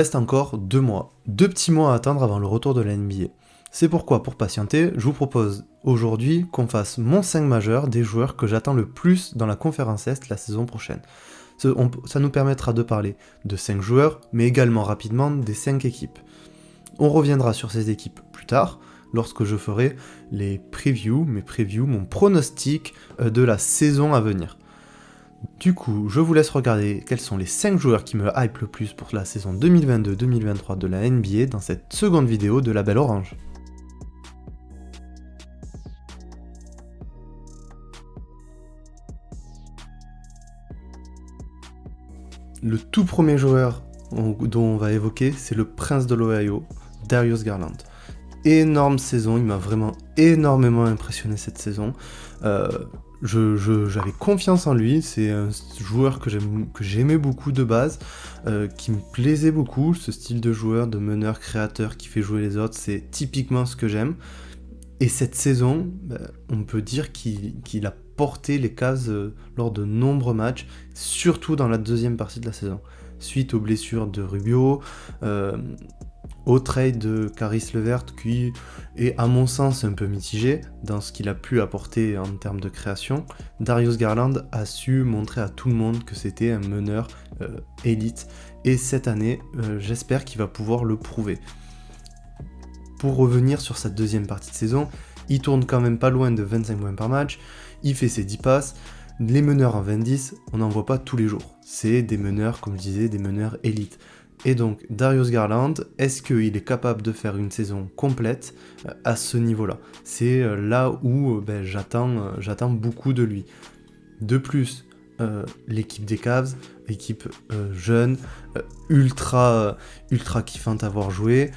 Il reste encore 2 mois, 2 petits mois à attendre avant le retour de la NBA. C'est pourquoi, pour patienter, je vous propose aujourd'hui qu'on fasse mon 5 majeur des joueurs que j'attends le plus dans la conférence Est la saison prochaine. Ça nous permettra de parler de 5 joueurs, mais également rapidement des 5 équipes. On reviendra sur ces équipes plus tard, lorsque je ferai les previews, mon pronostic de la saison à venir. Du coup, je vous laisse regarder quels sont les 5 joueurs qui me hype le plus pour la saison 2022-2023 de la NBA dans cette seconde vidéo de Label Orange. Le tout premier joueur dont on va évoquer, c'est le prince de l'Ohio, Darius Garland. Énorme saison, il m'a vraiment énormément impressionné cette saison. J'avais confiance en lui, c'est un joueur que j'aimais beaucoup de base, qui me plaisait beaucoup, ce style de joueur, de meneur créateur qui fait jouer les autres, c'est typiquement ce que j'aime. Et cette saison, on peut dire qu'il a porté les Cavs lors de nombreux matchs, surtout dans la deuxième partie de la saison. Suite aux blessures de Rubio, au trade de Caris LeVert, qui est à mon sens un peu mitigé dans ce qu'il a pu apporter en termes de création, Darius Garland a su montrer à tout le monde que c'était un meneur élite. Et cette année, j'espère qu'il va pouvoir le prouver. Pour revenir sur sa deuxième partie de saison, il tourne quand même pas loin de 25 points par match, il fait ses 10 passes, les meneurs en 20-10, on n'en voit pas tous les jours. C'est des meneurs, comme je disais, des meneurs élites. Et donc, Darius Garland, est-ce qu'il est capable de faire une saison complète à ce niveau-là? C'est là où j'attends beaucoup de lui. De plus, l'équipe des Cavs, équipe jeune, ultra kiffante à voir jouer.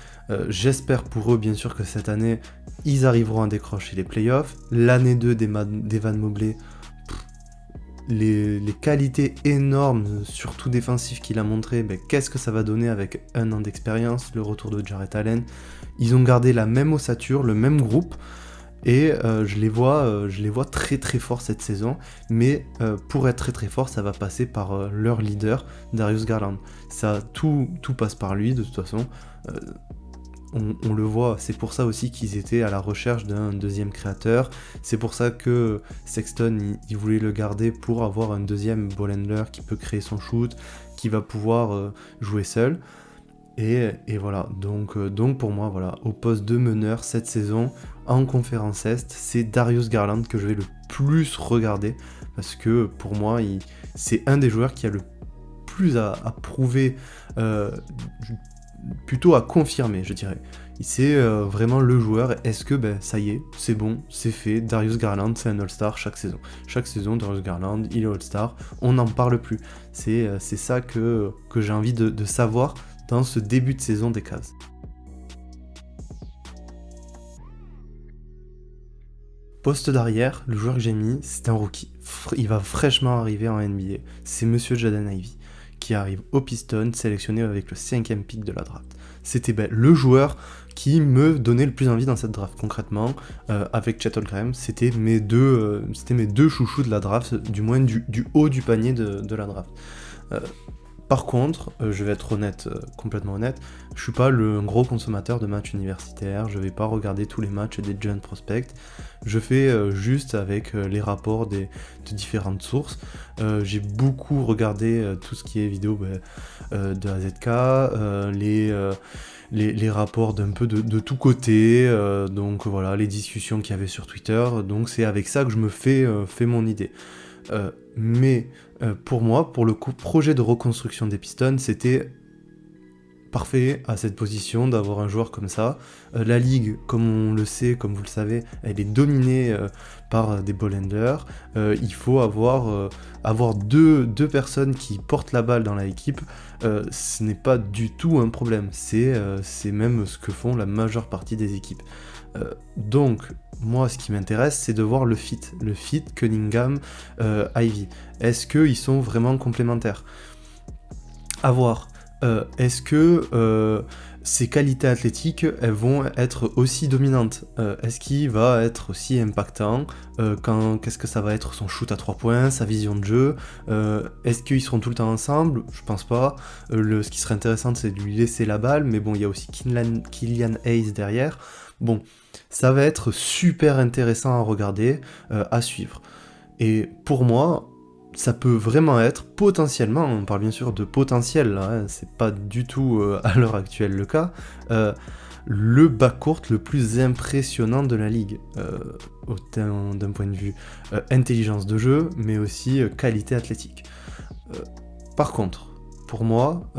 J'espère pour eux, bien sûr, que cette année, ils arriveront à décrocher les playoffs. L'année 2 d'Evan Mobley, les qualités énormes, surtout défensives qu'il a montré, qu'est-ce que ça va donner avec un an d'expérience, le retour de Jarrett Allen. Ils ont gardé la même ossature, le même groupe, et je les vois très très forts cette saison, mais pour être très très fort, ça va passer par leur leader, Darius Garland. Ça, tout passe par lui, de toute façon. On le voit, c'est pour ça aussi qu'ils étaient à la recherche d'un deuxième créateur, c'est pour ça que Sexton, il voulait le garder pour avoir un deuxième ball handler qui peut créer son shoot, qui va pouvoir jouer seul, et voilà, donc pour moi, voilà, au poste de meneur cette saison, en conférence Est, c'est Darius Garland que je vais le plus regarder, parce que pour moi, c'est un des joueurs qui a le plus à prouver, plutôt à confirmer, je dirais. C'est vraiment le joueur. Est-ce que ça y est, c'est bon, c'est fait, Darius Garland, c'est un All-Star chaque saison. Chaque saison, Darius Garland, il est All-Star, on n'en parle plus. C'est ça que j'ai envie de savoir dans ce début de saison des Cavs. Poste d'arrière, le joueur que j'ai mis, c'est un rookie. Il va fraîchement arriver en NBA. C'est Monsieur Jaden Ivey, qui arrive au Pistons, sélectionné avec le 5e pick de la draft. C'était le joueur qui me donnait le plus envie dans cette draft. Concrètement, avec Chet Holmgren, c'était mes deux chouchous de la draft, du moins du haut du panier de la draft. Par contre, je vais être honnête, complètement honnête, je suis pas un gros consommateur de matchs universitaires, je vais pas regarder tous les matchs des jeunes prospects, je fais juste avec les rapports de différentes sources. J'ai beaucoup regardé tout ce qui est vidéo de AZK, les rapports d'un peu de tout côté, donc voilà, les discussions qu'il y avait sur Twitter, donc c'est avec ça que je me fais mon idée. Mais pour moi, pour le projet de reconstruction des Pistons, c'était parfait à cette position d'avoir un joueur comme ça. La ligue, comme on le sait, comme vous le savez, elle est dominée par des ball handlers. Il faut avoir deux personnes qui portent la balle dans l'équipe. Ce n'est pas du tout un problème. C'est même ce que font la majeure partie des équipes. Donc, moi, ce qui m'intéresse, c'est de voir le fit Cunningham, Ivey. Est-ce qu'ils sont vraiment complémentaires? À voir. est-ce que ses qualités athlétiques, elles vont être aussi dominantes? Est-ce qu'il va être aussi impactant? Qu'est-ce que ça va être son shoot à 3 points, sa vision de jeu? Est-ce qu'ils seront tout le temps ensemble? Je pense pas. Ce qui serait intéressant, c'est de lui laisser la balle, mais bon, il y a aussi Killian Hayes derrière. Bon, ça va être super intéressant à regarder, à suivre. Et pour moi, ça peut vraiment être potentiellement, on parle bien sûr de potentiel là, hein, c'est pas du tout à l'heure actuelle le cas, le backcourt le plus impressionnant de la ligue, autant d'un point de vue intelligence de jeu, mais aussi qualité athlétique. Par contre, pour moi,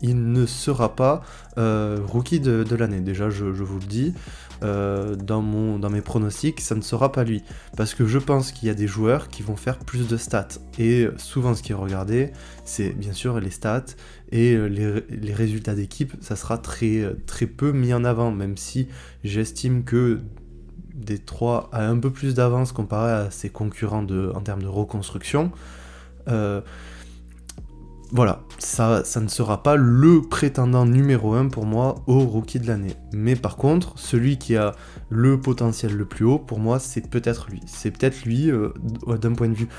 il ne sera pas rookie de l'année. Déjà, je vous le dis, dans mes pronostics, ça ne sera pas lui. Parce que je pense qu'il y a des joueurs qui vont faire plus de stats. Et souvent, ce qui est regardé, c'est bien sûr les stats et les résultats d'équipe. Ça sera très, très peu mis en avant, même si j'estime que Détroit a un peu plus d'avance comparé à ses concurrents en termes de reconstruction. Voilà, ça ne sera pas le prétendant numéro 1 pour moi au rookie de l'année. Mais par contre, celui qui a le potentiel le plus haut, pour moi, c'est peut-être lui. C'est peut-être lui d'un point de vue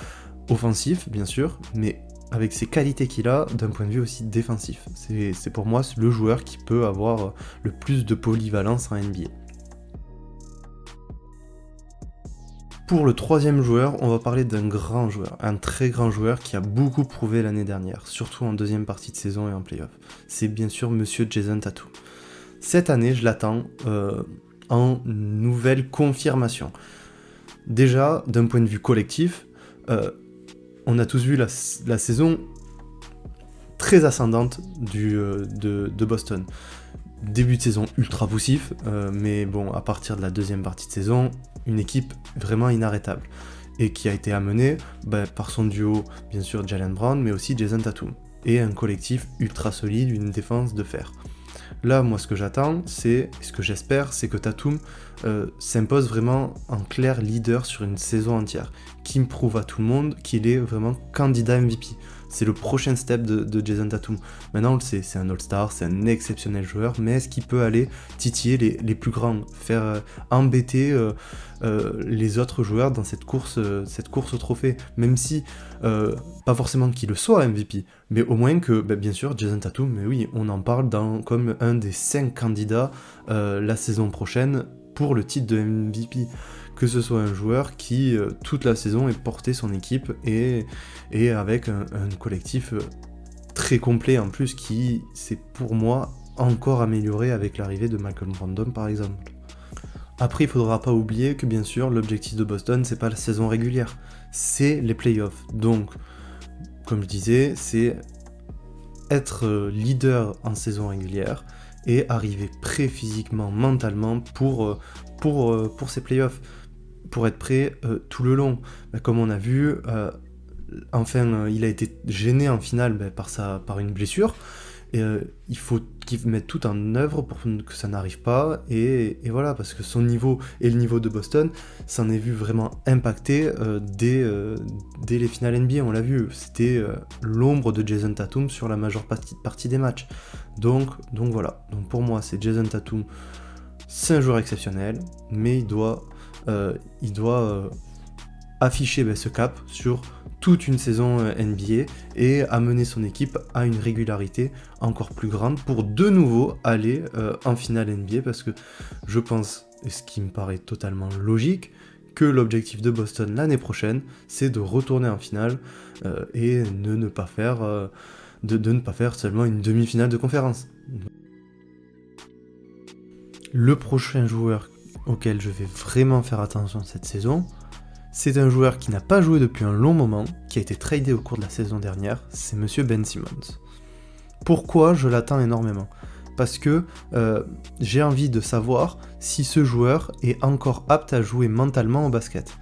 offensif, bien sûr, mais avec ses qualités qu'il a, d'un point de vue aussi défensif. C'est pour moi le joueur qui peut avoir le plus de polyvalence en NBA. Pour le troisième joueur, on va parler d'un grand joueur, un très grand joueur qui a beaucoup prouvé l'année dernière, surtout en deuxième partie de saison et en playoff. C'est bien sûr Monsieur Jason Tatum. Cette année, je l'attends en nouvelle confirmation. Déjà, d'un point de vue collectif, on a tous vu la saison très ascendante de Boston. Début de saison ultra poussif, mais bon, à partir de la deuxième partie de saison, une équipe vraiment inarrêtable. Et qui a été amenée par son duo, bien sûr, Jaylen Brown, mais aussi Jason Tatum. Et un collectif ultra solide, une défense de fer. Là, moi, ce que j'attends, ce que j'espère, c'est que Tatum s'impose vraiment en clair leader sur une saison entière, qui me prouve à tout le monde qu'il est vraiment candidat MVP. C'est le prochain step de Jason Tatum. Maintenant, on le sait, c'est un All-Star, c'est un exceptionnel joueur, mais est-ce qu'il peut aller titiller les plus grands, faire embêter les autres joueurs dans cette course au trophée? Même si, pas forcément qu'il le soit MVP, mais au moins que, bien sûr, Jason Tatum, mais oui, on en parle comme un des 5 candidats la saison prochaine pour le titre de MVP. Que ce soit un joueur qui, toute la saison, ait porté son équipe et avec un collectif très complet en plus qui s'est pour moi encore amélioré avec l'arrivée de Malcolm Brogdon par exemple. Après, il faudra pas oublier que bien sûr, l'objectif de Boston, c'est pas la saison régulière, c'est les playoffs. Donc, comme je disais, c'est être leader en saison régulière et arriver prêt physiquement, mentalement pour ces playoffs, pour être prêt tout le long. Comme on a vu, il a été gêné en finale par une blessure, et il faut qu'il mette tout en œuvre pour que ça n'arrive pas, et voilà, parce que son niveau et le niveau de Boston s'en est vu vraiment impacté dès les finales NBA, on l'a vu, c'était l'ombre de Jason Tatum sur la majeure partie des matchs. Donc voilà, donc pour moi c'est Jason Tatum, c'est un joueur exceptionnel, mais il doit afficher ce cap sur toute une saison NBA et amener son équipe à une régularité encore plus grande pour de nouveau aller en finale NBA, parce que je pense, et ce qui me paraît totalement logique, que l'objectif de Boston l'année prochaine, c'est de retourner en finale et de ne pas faire seulement une demi-finale de conférence. Le prochain joueur auquel je vais vraiment faire attention cette saison, c'est un joueur qui n'a pas joué depuis un long moment, qui a été tradé au cours de la saison dernière, c'est Monsieur Ben Simmons. Pourquoi je l'attends énormément? Parce que j'ai envie de savoir si ce joueur est encore apte à jouer mentalement au basket.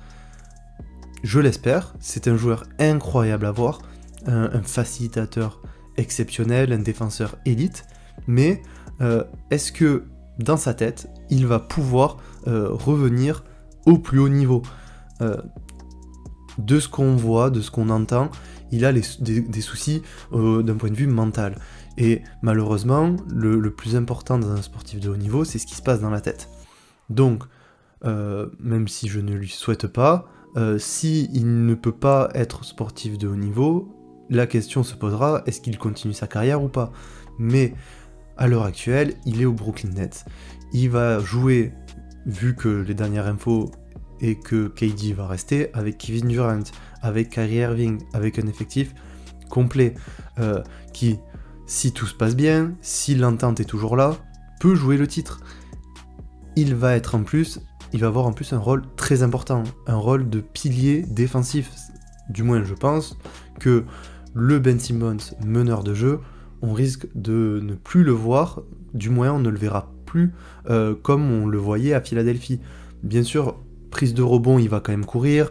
Je l'espère, c'est un joueur incroyable à voir, un facilitateur exceptionnel, un défenseur élite, mais est-ce que dans sa tête, il va pouvoir revenir au plus haut niveau? De ce qu'on voit, de ce qu'on entend, il a des soucis d'un point de vue mental. Et malheureusement, le plus important dans un sportif de haut niveau, c'est ce qui se passe dans la tête. Donc, même si je ne lui souhaite pas, s'il ne peut pas être sportif de haut niveau, la question se posera, est-ce qu'il continue sa carrière ou pas? Mais à l'heure actuelle, il est au Brooklyn Nets. Il va jouer, vu que les dernières infos et que KD va rester, avec Kevin Durant, avec Kyrie Irving, avec un effectif complet, qui, si tout se passe bien, si l'entente est toujours là, peut jouer le titre. Il va avoir en plus un rôle très important, un rôle de pilier défensif. Du moins, je pense que le Ben Simmons meneur de jeu, on risque de ne plus le voir, du moins on ne le verra plus comme on le voyait à Philadelphie. Bien sûr, prise de rebond, il va quand même courir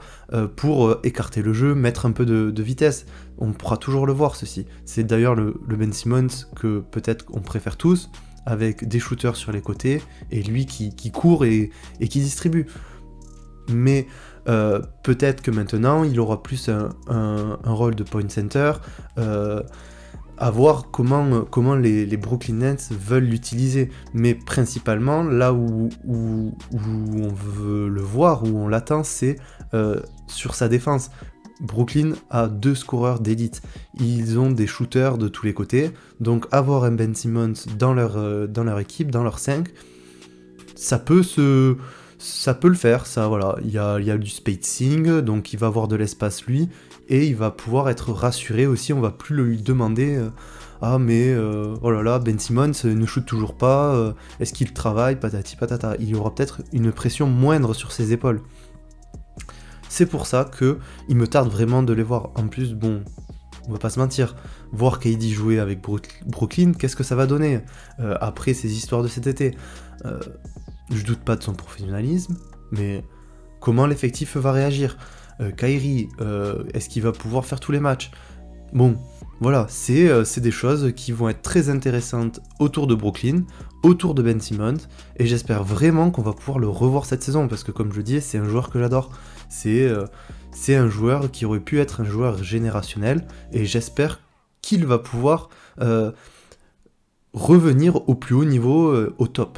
pour écarter le jeu, mettre un peu de vitesse. On pourra toujours le voir, ceci. C'est d'ailleurs le Ben Simmons que peut-être on préfère tous, avec des shooters sur les côtés, et lui qui court et qui distribue. Mais peut-être que maintenant, il aura plus un rôle de point center, à voir comment les Brooklyn Nets veulent l'utiliser. Mais principalement, là où on veut le voir, où on l'attend, c'est sur sa défense. Brooklyn a 2 scoreurs d'élite. Ils ont des shooters de tous les côtés. Donc avoir un Ben Simmons dans leur équipe, dans leur 5, ça peut le faire. Ça, voilà. Il y a du spacing, donc il va avoir de l'espace lui, et il va pouvoir être rassuré aussi. On va plus lui demander ah mais oh là là, Ben Simmons ne shoot toujours pas, est-ce qu'il travaille, patati patata. Il y aura peut-être une pression moindre sur ses épaules. C'est pour ça que il me tarde vraiment de les voir. En plus, bon, on va pas se mentir, voir KD jouer avec Brooklyn, qu'est-ce que ça va donner après ces histoires de cet été? Je doute pas de son professionnalisme, mais comment l'effectif va réagir? Kyrie, est-ce qu'il va pouvoir faire tous les matchs? Bon, voilà, c'est des choses qui vont être très intéressantes autour de Brooklyn, autour de Ben Simmons, et j'espère vraiment qu'on va pouvoir le revoir cette saison, parce que comme je le dis, c'est un joueur que j'adore. C'est un joueur qui aurait pu être un joueur générationnel, et j'espère qu'il va pouvoir revenir au plus haut niveau, au top.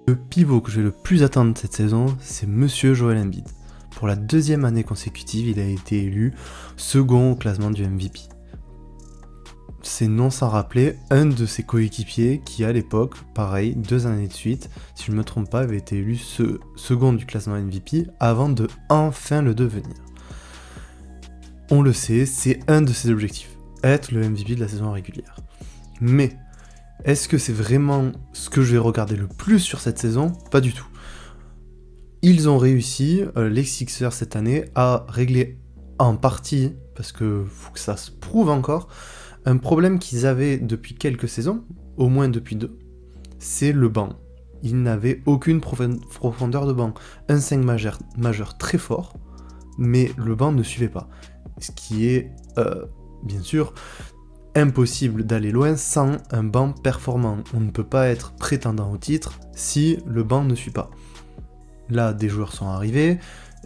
Le pivot que je vais le plus attendre cette saison, c'est Monsieur Joel Embiid. Pour la 2e année consécutive, il a été élu second au classement du MVP. C'est non sans rappeler un de ses coéquipiers qui, à l'époque, pareil, 2 années de suite, si je ne me trompe pas, avait été élu second du classement MVP avant de enfin le devenir. On le sait, c'est un de ses objectifs, être le MVP de la saison régulière. Mais, est-ce que c'est vraiment ce que je vais regarder le plus sur cette saison? Pas du tout. Ils ont réussi, les Sixers cette année, à régler en partie, parce que faut que ça se prouve encore, un problème qu'ils avaient depuis quelques saisons, au moins depuis 2, c'est le banc. Ils n'avaient aucune profondeur de banc. Un 5 majeur très fort, mais le banc ne suivait pas. Ce qui est, bien sûr, impossible d'aller loin sans un banc performant. On ne peut pas être prétendant au titre si le banc ne suit pas. Là, des joueurs sont arrivés,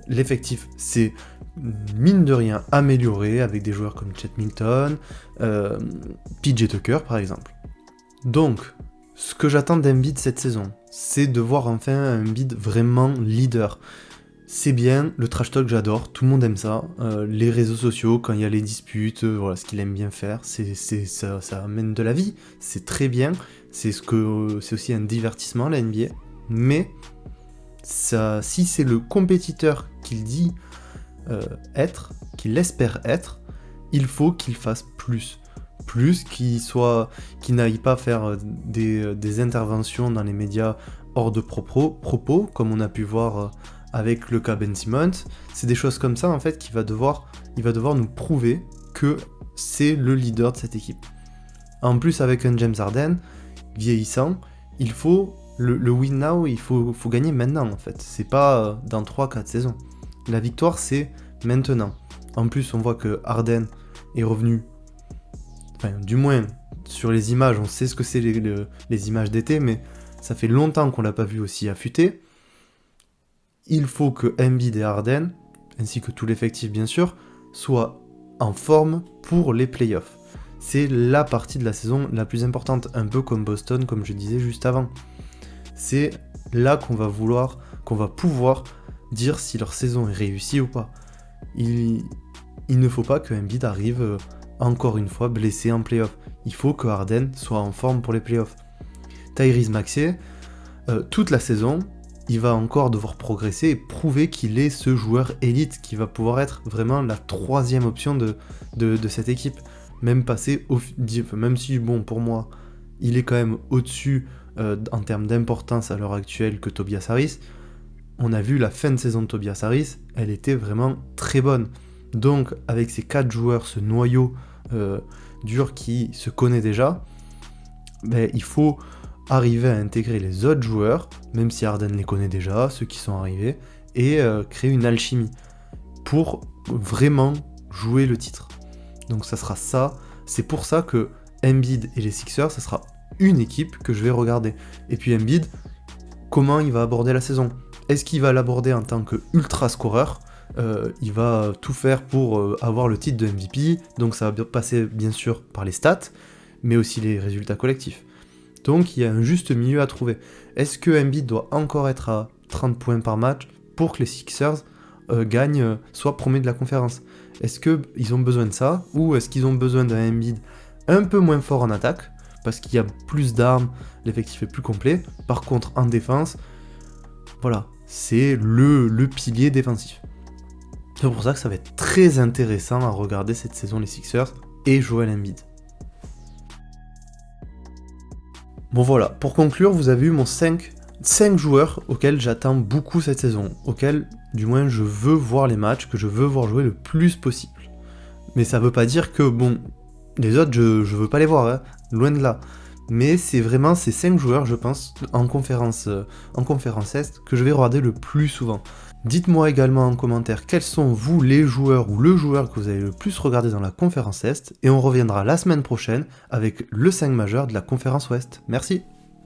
l'effectif s'est mine de rien amélioré avec des joueurs comme Chet Milton, PJ Tucker par exemple. Donc, ce que j'attends d'Embiid cette saison, c'est de voir enfin un Embiid vraiment leader. C'est bien, le trash talk j'adore, tout le monde aime ça, les réseaux sociaux, quand il y a les disputes, voilà ce qu'il aime bien faire, ça amène de la vie, c'est très bien, c'est aussi un divertissement la NBA, mais ça, si c'est le compétiteur qu'il dit être, qu'il espère être, il faut qu'il fasse plus, qu'il n'aille pas faire des interventions dans les médias hors de propos, comme on a pu voir avec le cas Ben Simmons. C'est des choses comme ça en fait il va devoir nous prouver que c'est le leader de cette équipe. En plus, avec un James Harden vieillissant, il faut le win now, il faut gagner maintenant en fait. C'est pas dans 3-4 saisons. La victoire c'est maintenant. En plus, on voit que Harden est revenu, enfin du moins sur les images, on sait ce que c'est les images d'été, mais ça fait longtemps qu'on l'a pas vu aussi affûté. Il faut que Embiid et Harden, ainsi que tout l'effectif bien sûr, soient en forme pour les playoffs. C'est la partie de la saison la plus importante, un peu comme Boston, comme je disais juste avant. C'est là qu'on va pouvoir dire si leur saison est réussie ou pas. Il ne faut pas que Embiid arrive encore une fois blessé en playoff. Il faut que Harden soit en forme pour les playoffs. Tyrese Maxey, toute la saison, il va encore devoir progresser et prouver qu'il est ce joueur élite qui va pouvoir être vraiment la troisième option de cette équipe. Même si, bon, pour moi, il est quand même au-dessus en termes d'importance à l'heure actuelle que Tobias Harris. On a vu la fin de saison de Tobias Harris, elle était vraiment très bonne. Donc, avec ces 4 joueurs, ce noyau dur qui se connaît déjà, il faut arriver à intégrer les autres joueurs, même si Harden les connaît déjà, ceux qui sont arrivés, et créer une alchimie pour vraiment jouer le titre. Donc ça sera ça, c'est pour ça que Embiid et les Sixers, ça sera une équipe que je vais regarder. Et puis Embiid, comment il va aborder la saison ? Est-ce qu'il va l'aborder en tant que ultra scoreur ? Il va tout faire pour avoir le titre de MVP, donc ça va passer bien sûr par les stats, mais aussi les résultats collectifs. Donc il y a un juste milieu à trouver. Est-ce que Embiid doit encore être à 30 points par match pour que les Sixers gagnent, soit premier de la conférence ? Est-ce qu'ils ont besoin de ça, ou est-ce qu'ils ont besoin d'un Embiid un peu moins fort en attaque, parce qu'il y a plus d'armes, l'effectif est plus complet. Par contre, en défense, voilà, c'est le pilier défensif. C'est pour ça que ça va être très intéressant à regarder cette saison les Sixers et Joel Embiid. Bon voilà, pour conclure, vous avez eu mon 5 joueurs auxquels j'attends beaucoup cette saison, auxquels du moins je veux voir les matchs, que je veux voir jouer le plus possible. Mais ça veut pas dire que, bon, les autres je veux pas les voir, hein, loin de là. Mais c'est vraiment ces 5 joueurs, je pense, en conférence Est, que je vais regarder le plus souvent. Dites-moi également en commentaire quels sont vous les joueurs ou le joueur que vous avez le plus regardé dans la conférence Est, et on reviendra la semaine prochaine avec le 5 majeur de la conférence Ouest. Merci.